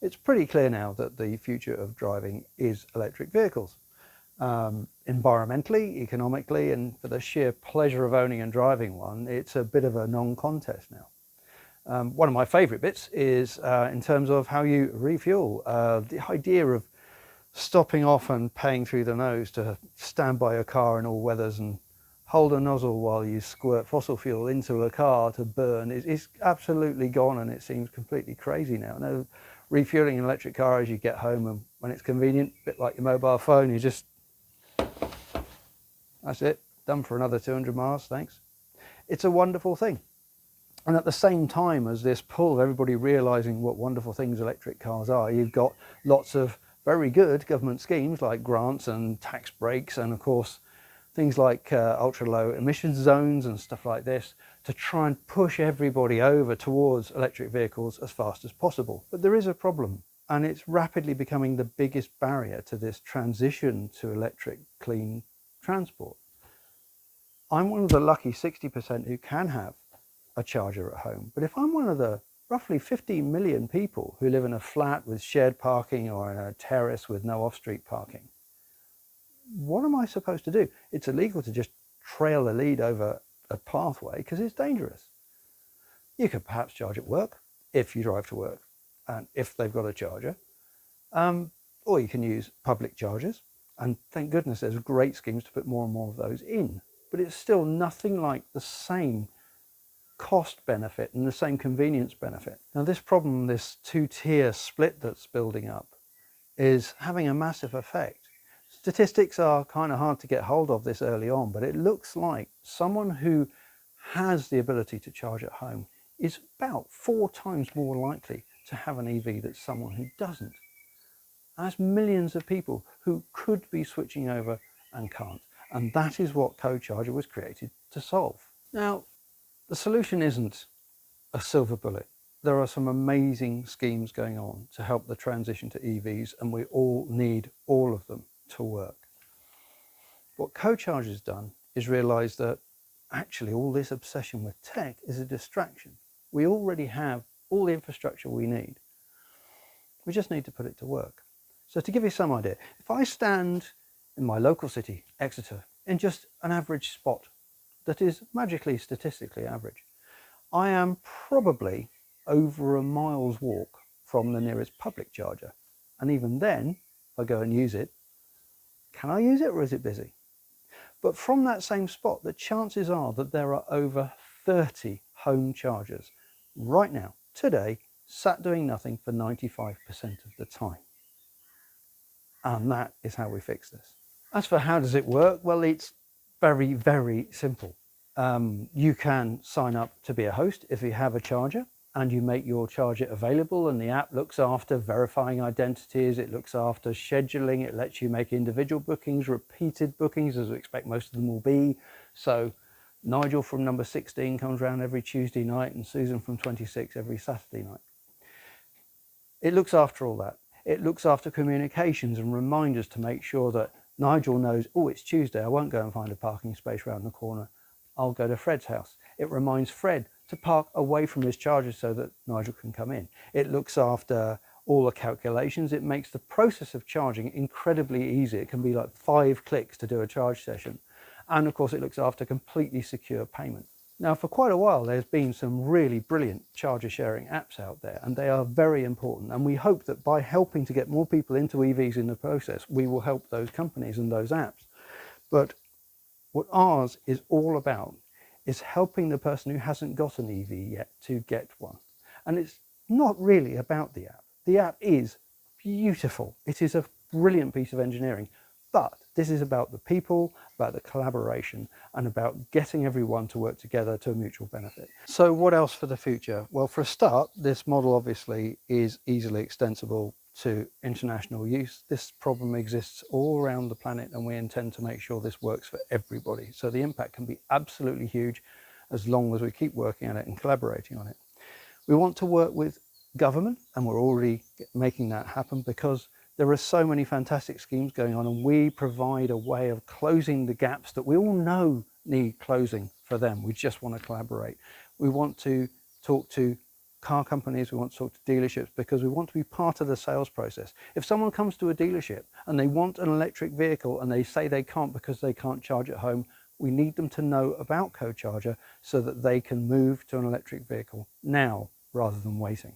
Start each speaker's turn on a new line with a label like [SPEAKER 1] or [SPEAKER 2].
[SPEAKER 1] It's pretty clear now that the future of driving is electric vehicles. Environmentally, economically, and for the sheer pleasure of owning and driving one, it's a bit of a non-contest now. One of my favourite bits is in terms of how you refuel. The idea of stopping off and paying through the nose to stand by a car in all weathers and hold a nozzle while you squirt fossil fuel into a car to burn is absolutely gone, and it seems completely crazy now. No, refueling an electric car as you get home, and when it's convenient, a bit like your mobile phone, you just, that's it, done for another 200 miles, thanks. It's a wonderful thing. And at the same time as this pull of everybody realising what wonderful things electric cars are, you've got lots of very good government schemes like grants and tax breaks, and of course things like ultra low emission zones and stuff like this, to try and push everybody over towards electric vehicles as fast as possible. But there is a problem, and it's rapidly becoming the biggest barrier to this transition to electric clean transport. I'm one of the lucky 60% who can have a charger at home, but if I'm one of the roughly 15 million people who live in a flat with shared parking or in a terrace with no off-street parking, what am I supposed to do? It's illegal to just trail a lead over a pathway because it's dangerous. You could perhaps charge at work if you drive to work and if they've got a charger, or you can use public chargers, and thank goodness there's great schemes to put more and more of those in, but it's still nothing like the same cost benefit and the same convenience benefit. Now this problem, this two-tier split that's building up, is having a massive effect. Statistics are kind of hard to get hold of this early on, but it looks like someone who has the ability to charge at home is about 4 times more likely to have an EV than someone who doesn't. That's millions of people who could be switching over and can't. And that is what Co-Charger was created to solve. Now, the solution isn't a silver bullet. There are some amazing schemes going on to help the transition to EVs, and we all need all of them to work. What Co-Charger's done is realize that actually all this obsession with tech is a distraction. We already have all the infrastructure we need. We just need to put it to work. So to give you some idea, if I stand in my local city, Exeter, in just an average spot that is magically statistically average, I am probably over a mile's walk from the nearest public charger. And even then, if I go and use it, can I use it or is it busy? But from that same spot, the chances are that there are over 30 home chargers right now, today, sat doing nothing for 95% of the time. And that is how we fix this. As for how does it work? Well, it's very, very simple. You can sign up to be a host if you have a charger, and you make your charger available, and the app looks after verifying identities, it looks after scheduling, it lets you make individual bookings, repeated bookings, as we expect most of them will be. So Nigel from number 16 comes around every Tuesday night and Susan from 26 every Saturday night. It looks after all that. It looks after communications and reminders to make sure that Nigel knows, oh, it's Tuesday, I won't go and find a parking space around the corner, I'll go to Fred's house. It reminds Fred to park away from his charger so that Nigel can come in. It looks after all the calculations. It makes the process of charging incredibly easy. It can be like 5 clicks to do a charge session. And of course, it looks after completely secure payment. Now, for quite a while, there's been some really brilliant charger sharing apps out there, and they are very important. And we hope that by helping to get more people into EVs in the process, we will help those companies and those apps. But what ours is all about is helping the person who hasn't got an EV yet to get one. And it's not really about the app. The app is beautiful. It is a brilliant piece of engineering, but this is about the people, about the collaboration, and about getting everyone to work together to a mutual benefit. So what else for the future? Well, for a start, this model obviously is easily extensible to international use. This problem exists all around the planet, and we intend to make sure this works for everybody. So the impact can be absolutely huge as long as we keep working on it and collaborating on it. We want to work with government, and we're already making that happen because there are so many fantastic schemes going on, and we provide a way of closing the gaps that we all know need closing for them. We just want to collaborate. We want to talk to car companies, we want to talk to dealerships, because we want to be part of the sales process. If someone comes to a dealership and they want an electric vehicle and they say they can't because they can't charge at home, we need them to know about CoCharger so that they can move to an electric vehicle now rather than waiting.